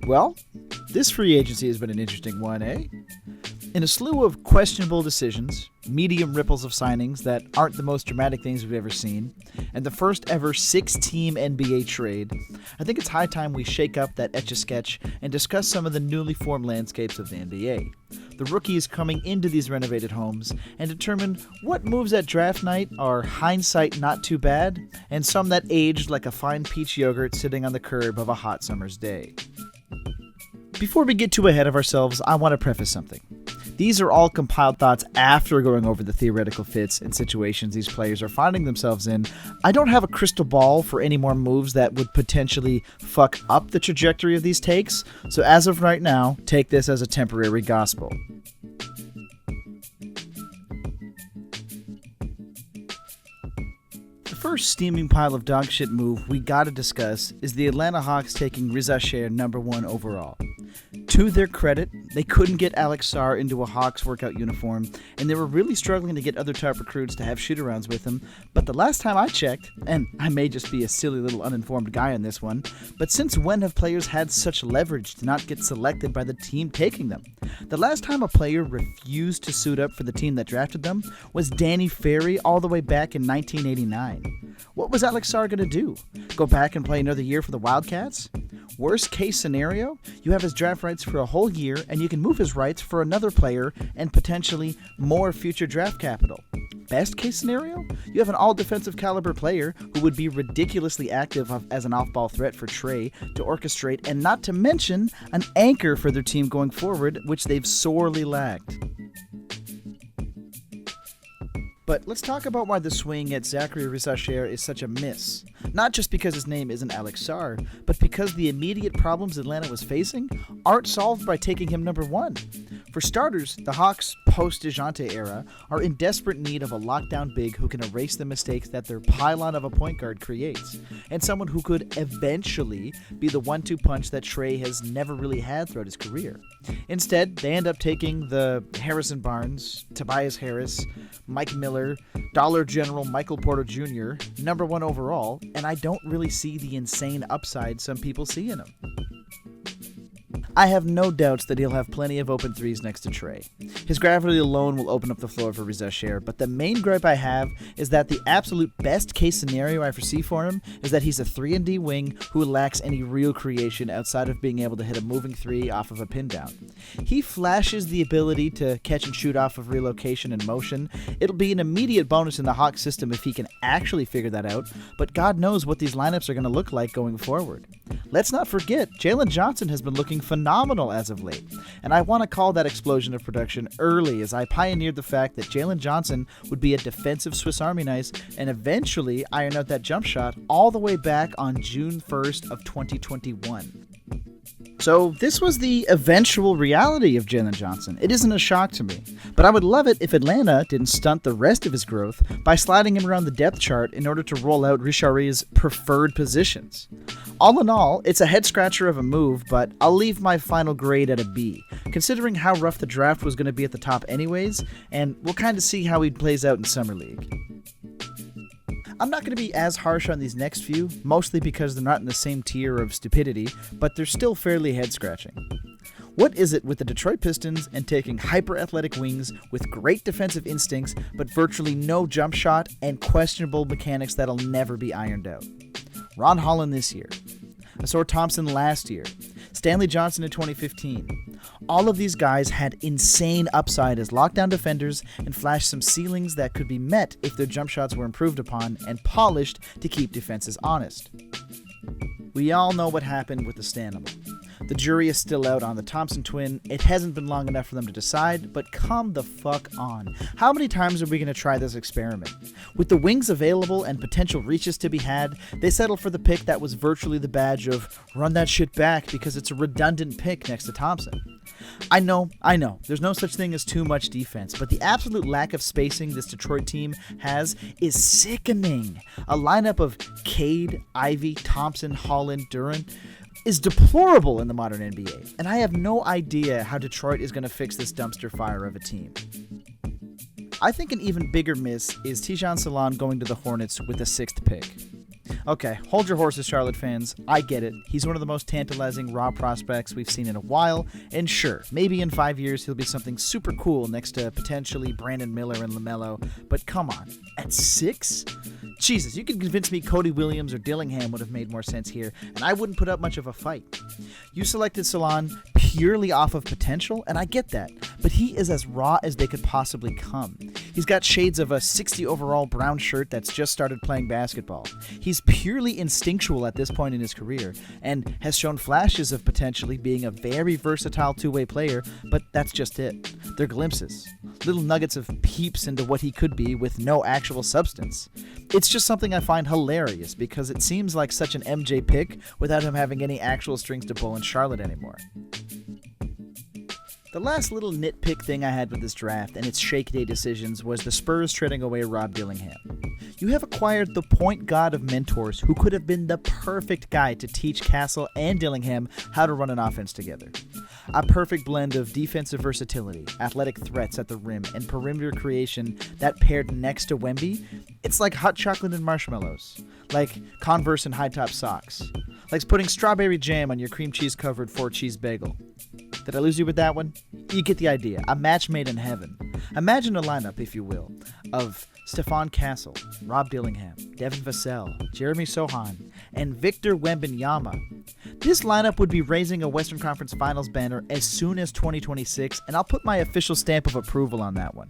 Well, this free agency has been an interesting one, eh? In a slew of questionable decisions, medium ripples of signings that aren't the most dramatic things we've ever seen, and the first ever 6-team NBA trade, I think it's high time we shake up that Etch-a-Sketch and discuss some of the newly formed landscapes of the NBA, the rookies coming into these renovated homes, and determine what moves at draft night are hindsight not too bad, and some that aged like a fine peach yogurt sitting on the curb of a hot summer's day. Before we get too ahead of ourselves, I want to preface something. These are all compiled thoughts after going over the theoretical fits and situations these players are finding themselves in. I don't have a crystal ball for any more moves that would potentially fuck up the trajectory of these takes, so as of right now, take this as a temporary gospel. The first steaming pile of dogshit move we gotta discuss is the Atlanta Hawks taking Reza Shaher #1 overall. To their credit, they couldn't get Alex Sarr into a Hawks workout uniform, and they were really struggling to get other top recruits to have shoot-arounds with him, but the last time I checked, and I may just be a silly little uninformed guy on this one, but since when have players had such leverage to not get selected by the team taking them? The last time a player refused to suit up for the team that drafted them was Danny Ferry all the way back in 1989. What was Alex Sarr going to do? Go back and play another year for the Wildcats? Worst case scenario, you have his draft rights for a whole year and you can move his rights for another player and potentially more future draft capital. Best case scenario, you have an all-defensive caliber player who would be ridiculously active as an off-ball threat for Trey to orchestrate, and not to mention an anchor for their team going forward, which they've sorely lacked. But let's talk about why the swing at Zachary Reza Shaher is such a miss. Not just because his name isn't Alex Sarr, but because the immediate problems Atlanta was facing aren't solved by taking him #1. For starters, the Hawks' post-DeJounte era are in desperate need of a lockdown big who can erase the mistakes that their pylon of a point guard creates, and someone who could eventually be the 1-2 punch that Trey has never really had throughout his career. Instead, they end up taking the Harrison Barnes, Tobias Harris, Mike Miller, Dollar General Michael Porter Jr., #1 overall, and I don't really see the insane upside some people see in him. I have no doubts that he'll have plenty of open threes next to Trey. His gravity alone will open up the floor for Reza Shaher, but the main gripe I have is that the absolute best case scenario I foresee for him is that he's a 3-and-D wing who lacks any real creation outside of being able to hit a moving three off of a pin down. He flashes the ability to catch and shoot off of relocation and motion. It'll be an immediate bonus in the Hawks system if he can actually figure that out, but God knows what these lineups are going to look like going forward. Let's not forget, Jalen Johnson has been looking phenomenal as of late, and I want to call that explosion of production early as I pioneered the fact that Jalen Johnson would be a defensive Swiss Army knife and eventually iron out that jump shot all the way back on June 1st of 2021. So this was the eventual reality of Jalen Johnson. It isn't a shock to me, but I would love it if Atlanta didn't stunt the rest of his growth by sliding him around the depth chart in order to roll out Richarlie's preferred positions. All in all, it's a head-scratcher of a move, but I'll leave my final grade at a B, considering how rough the draft was going to be at the top anyways, and we'll kind of see how he plays out in Summer League. I'm not going to be as harsh on these next few, mostly because they're not in the same tier of stupidity, but they're still fairly head-scratching. What is it with the Detroit Pistons and taking hyper-athletic wings with great defensive instincts, but virtually no jump shot and questionable mechanics that'll never be ironed out? Ron Holland this year. Asor Thompson last year. Stanley Johnson in 2015. All of these guys had insane upside as lockdown defenders and flashed some ceilings that could be met if their jump shots were improved upon and polished to keep defenses honest. We all know what happened with the Stanimal. The jury is still out on the Thompson twin. It hasn't been long enough for them to decide, but come the fuck on. How many times are we going to try this experiment? With the wings available and potential reaches to be had, they settle for the pick that was virtually the badge of run that shit back because it's a redundant pick next to Thompson. I know, there's no such thing as too much defense, but the absolute lack of spacing this Detroit team has is sickening. A lineup of Cade, Ivy, Thompson, Holland, Duran is deplorable in the modern NBA, and I have no idea how Detroit is going to fix this dumpster fire of a team. I think an even bigger miss is Tijan Salon going to the Hornets with the 6th pick. Okay, hold your horses, Charlotte fans. I get it. He's one of the most tantalizing raw prospects we've seen in a while, and sure, maybe in 5 years he'll be something super cool next to potentially Brandon Miller and LaMelo, but come on, at 6? Jesus, you could convince me Cody Williams or Dillingham would have made more sense here, and I wouldn't put up much of a fight. You selected Solon purely off of potential, and I get that, but he is as raw as they could possibly come. He's got shades of a 60 overall brown shirt that's just started playing basketball. He's purely instinctual at this point in his career, and has shown flashes of potentially being a very versatile two-way player, but that's just it. They're glimpses. Little nuggets of peeps into what he could be with no actual substance. It's just something I find hilarious because it seems like such an MJ pick without him having any actual strings to pull in Charlotte anymore. The last little nitpick thing I had with this draft and its shake day decisions was the Spurs trading away Rob Dillingham. You have acquired the point god of mentors who could have been the perfect guy to teach Castle and Dillingham how to run an offense together. A perfect blend of defensive versatility, athletic threats at the rim, and perimeter creation that paired next to Wemby. It's like hot chocolate and marshmallows. Like Converse and high-top socks. Like putting strawberry jam on your cream cheese covered 4-cheese bagel. Did I lose you with that one? You get the idea. A match made in heaven. Imagine a lineup, if you will, of Stephon Castle, Rob Dillingham, Devin Vassell, Jeremy Sohan, and Victor Wembanyama. This lineup would be raising a Western Conference Finals banner as soon as 2026, and I'll put my official stamp of approval on that one.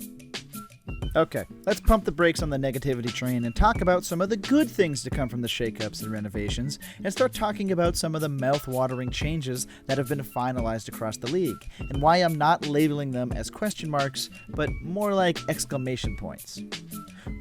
Okay, let's pump the brakes on the negativity train and talk about some of the good things to come from the shakeups and renovations, and start talking about some of the mouth-watering changes that have been finalized across the league, and why I'm not labeling them as question marks, but more like exclamation points.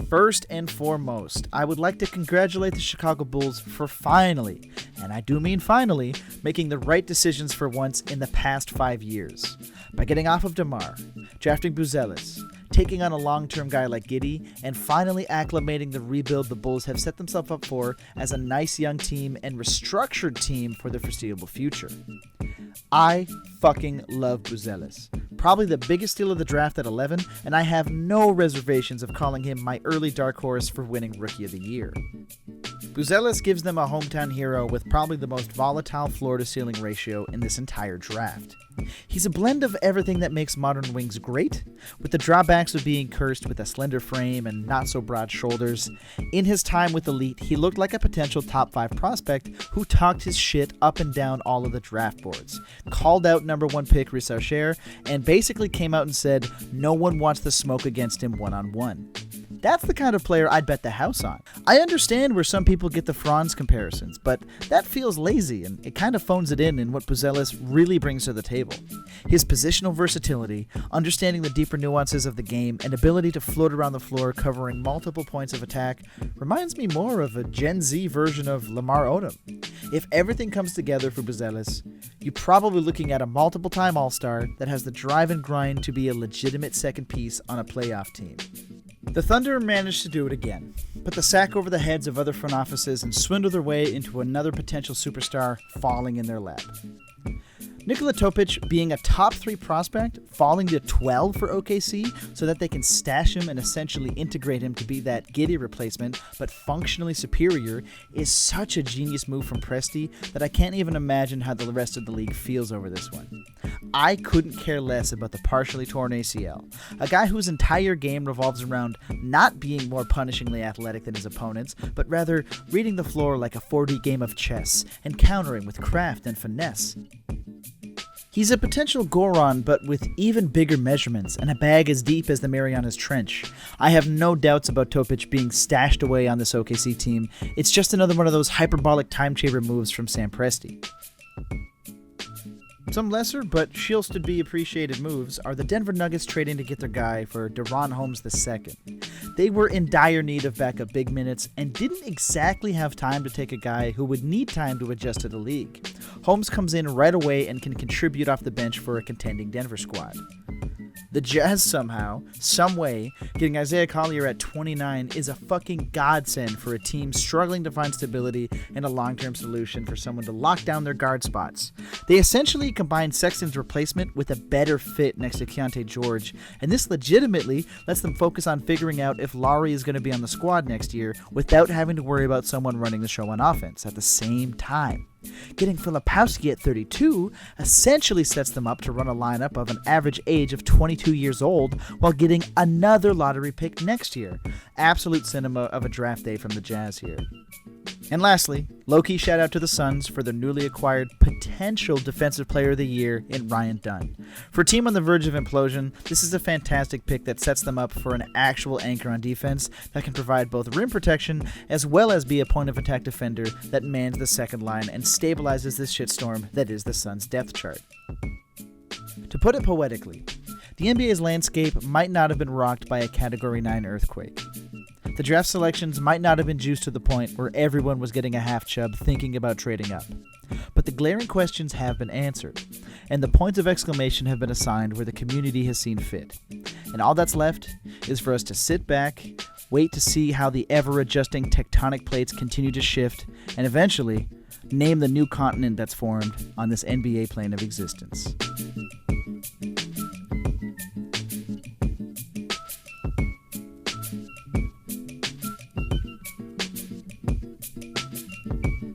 First and foremost, I would like to congratulate the Chicago Bulls for finally, and I do mean finally, making the right decisions for once in the past 5 years. By getting off of DeMar, drafting Buzelis, taking on a long-term guy like Giddey, and finally acclimating the rebuild the Bulls have set themselves up for as a nice young team and restructured team for the foreseeable future. I fucking love Buzelis. Probably the biggest steal of the draft at 11, and I have no reservations of calling him my early dark horse for winning Rookie of the Year. Buzelis gives them a hometown hero with probably the most volatile floor-to-ceiling ratio in this entire draft. He's a blend of everything that makes modern wings great, with the drawbacks of being cursed with a slender frame and not-so-broad shoulders. In his time with Elite, he looked like a potential top 5 prospect who talked his shit up and down all of the draft boards, called out number 1 pick Risa Sher, and basically came out and said no one wants to smoke against him one-on-one. That's the kind of player I'd bet the house on. I understand where some people get the Franz comparisons, but that feels lazy, and it kind of phones it in what Buzelis really brings to the table. His positional versatility, understanding the deeper nuances of the game, and ability to float around the floor covering multiple points of attack reminds me more of a Gen Z version of Lamar Odom. If everything comes together for Buzelis, you're probably looking at a multiple-time All-Star that has the drive and grind to be a legitimate second piece on a playoff team. The Thunder managed to do it again, put the sack over the heads of other front offices and swindle their way into another potential superstar falling in their lap. Nikola Topic being a top 3 prospect, falling to 12 for OKC so that they can stash him and essentially integrate him to be that Giddey replacement, but functionally superior, is such a genius move from Presti that I can't even imagine how the rest of the league feels over this one. I couldn't care less about the partially torn ACL, a guy whose entire game revolves around not being more punishingly athletic than his opponents, but rather reading the floor like a 4D game of chess and countering with craft and finesse. He's a potential Goron, but with even bigger measurements and a bag as deep as the Marianas Trench. I have no doubts about Topic being stashed away on this OKC team. It's just another one of those hyperbolic time chamber moves from Sam Presti. Some lesser but shields to be appreciated moves are the Denver Nuggets trading to get their guy for DeRon Holmes II. They were in dire need of backup big minutes and didn't exactly have time to take a guy who would need time to adjust to the league. Holmes comes in right away and can contribute off the bench for a contending Denver squad. The Jazz somehow, someway, getting Isaiah Collier at 29 is a fucking godsend for a team struggling to find stability and a long-term solution for someone to lock down their guard spots. They essentially combine Sexton's replacement with a better fit next to Keontae George, and this legitimately lets them focus on figuring out if Lowry is going to be on the squad next year without having to worry about someone running the show on offense at the same time. Getting Filipowski at 32 essentially sets them up to run a lineup of an average age of 22 years old while getting another lottery pick next year. Absolute cinema of a draft day from the Jazz here. And lastly, low-key shout out to the Suns for their newly acquired potential Defensive Player of the Year in Ryan Dunn. For a team on the verge of implosion, this is a fantastic pick that sets them up for an actual anchor on defense that can provide both rim protection as well as be a point-of-attack defender that mans the second line and stabilizes this shitstorm that is the Suns' depth chart. To put it poetically, the NBA's landscape might not have been rocked by a Category 9 earthquake. The draft selections might not have been juiced to the point where everyone was getting a half chub thinking about trading up. But the glaring questions have been answered, and the points of exclamation have been assigned where the community has seen fit. And all that's left is for us to sit back, wait to see how the ever-adjusting tectonic plates continue to shift, and eventually name the new continent that's formed on this NBA plane of existence.